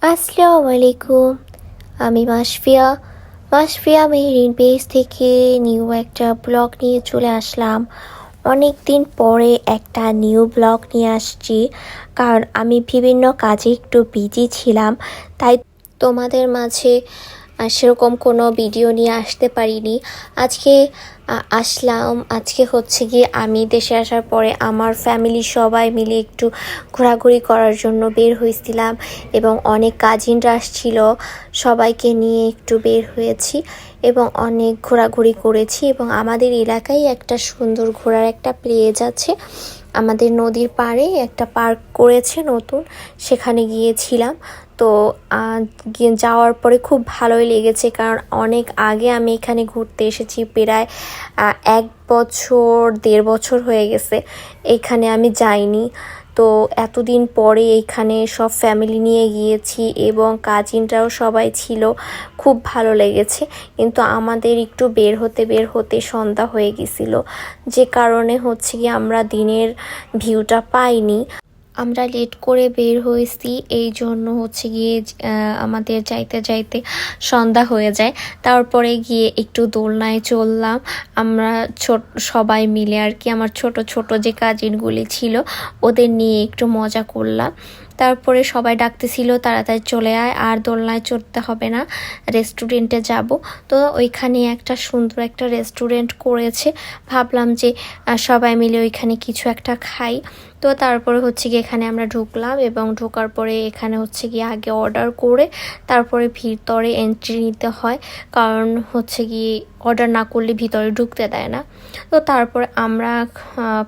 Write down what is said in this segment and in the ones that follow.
আসসালামু আলাইকুম। আমি মাসফিয়া মেহরিন পেজ থেকে নিউ একটা ব্লগ নিয়ে চলে আসলাম। অনেক দিন পরে একটা নিউ ব্লগ নিয়ে আসছি, কারণ আমি বিভিন্ন কাজে একটু বিজি ছিলাম, তাই তোমাদের মাঝে সেরকম কোনো ভিডিও নিয়ে আসতে পারিনি। আজকে আসলাম। আজকে হচ্ছে গিয়ে আমি দেশে আসার পরে আমার ফ্যামিলি সবাই মিলে একটু ঘোরাঘুরি করার জন্য বের হয়েছিলাম, এবং অনেক কাজিনরা আসছিল, সবাইকে নিয়ে একটু বের হয়েছি এবং অনেক ঘোরাঘুরি করেছি। এবং আমাদের এলাকায় একটা সুন্দর ঘোরার একটা প্লেস আছে, আমাদের নদীর পাড়ে একটা পার্ক করেছে নতুন, সেখানে গিয়েছিলাম। তো যাওয়ার পরে খুব ভালোই লেগেছে, কারণ অনেক আগে আমি এখানে ঘুরতে এসেছি, প্রায় 1-1.5 বছর হয়ে গেছে এখানে আমি যাইনি। তো এতদিন পরে এইখানে সব ফ্যামিলি নিয়ে গিয়েছি এবং কাজিনরাও সবাই ছিল, খুব ভালো লেগেছে। কিন্তু আমাদের একটু বের হতে সন্ধ্যা হয়ে গেছিল, যে কারণে হচ্ছে কি আমরা দিনের ভিউটা পাইনি। আমরা লেট করে বের হয়েছি, এই জন্য হচ্ছে গিয়ে আমাদের যাইতে যাইতে সন্ধ্যা হয়ে যায়। তারপরে গিয়ে একটু দোলনায় চললাম আমরা সবাই মিলে আর কি। আমার ছোট ছোট যে কাজিনগুলি ছিল ওদের নিয়ে একটু মজা করলাম। তারপরে সবাই ডাকতেছিল তাড়াতাড়ি চলে আয়, আর দোলনায় চড়তে হবে না, রেস্টুরেন্টে যাব। তো ওইখানে একটা সুন্দর একটা রেস্টুরেন্ট করেছে, ভাবলাম যে সবাই মিলে ওইখানে কিছু একটা খাই। তো তারপরে হচ্ছে গিয়ে এখানে আমরা ঢুকলাম, এবং ঢোকার পরে এখানে হচ্ছে গিয়ে আগে অর্ডার করে তারপরে ভিতরে এন্ট্রি নিতে হয়, কারণ হচ্ছে গিয়ে অর্ডার না করলে ভিতরে ঢুকতে দেয় না। তো তারপরে আমরা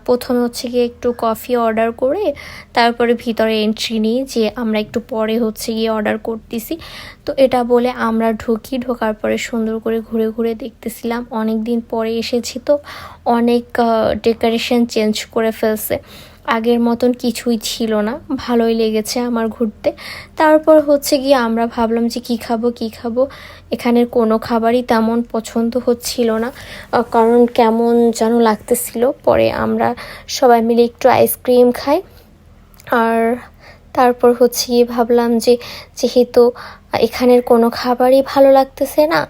প্রথমে হচ্ছে গিয়ে একটু কফি অর্ডার করে তারপরে ভিতরে এন্ট্রি নিই, যে আমরা একটু পরে হচ্ছে গিয়ে অর্ডার করতেছি। তো এটা বলে আমরা ঢোকার পরে সুন্দর করে ঘুরে ঘুরে দেখতেছিলাম। অনেক দিন পরে এসেছি তো অনেক ডেকোরেশন চেঞ্জ করে ফেলছে, আগের মতন কিছুই ছিল না। ভালোই লেগেছে আমার ঘুরতে। তারপর হচ্ছে গিয়ে আমরা ভাবলাম যে কী খাবো। এখানের কোনো খাবারই তেমন পছন্দ হচ্ছিল না, কারণ কেমন যেন লাগতেছিল। পরে আমরা সবাই মিলে একটু আইসক্রিম খাই। আর তারপর হচ্ছে গিয়ে ভাবলাম যে যেহেতু এখানের কোনো খাবারই ভালো লাগতেছে না,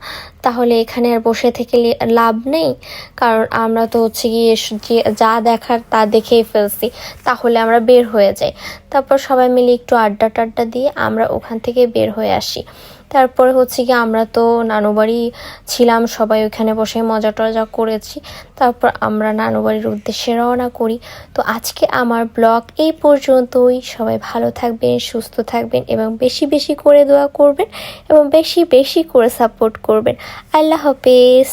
তাহলে এখানে আর বসে থেকে লাভ নেই, কারণ আমরা তো হচ্ছে গিয়ে যা দেখার তা দেখেই ফেলছি, তাহলে আমরা বের হয়ে যাই। তারপর সবাই মিলে একটু আড্ডা টাড্ডা দিয়ে আমরা ওখান থেকে বের হয়ে আসি। তারপরে হচ্ছে কি আমরা তো নানু বাড়ি ছিলাম, সবাই ওইখানে বসে মজা টজা করেছি। তারপর আমরা নানু বাড়ির উদ্দেশ্যে রওনা করি। তো আজকে আমার ব্লগ এই পর্যন্তই। সবাই ভালো থাকবেন, সুস্থ থাকবেন, এবং বেশি বেশি করে দোয়া করবেন এবং বেশি বেশি করে সাপোর্ট করবেন। আল্লাহ হাফেজ।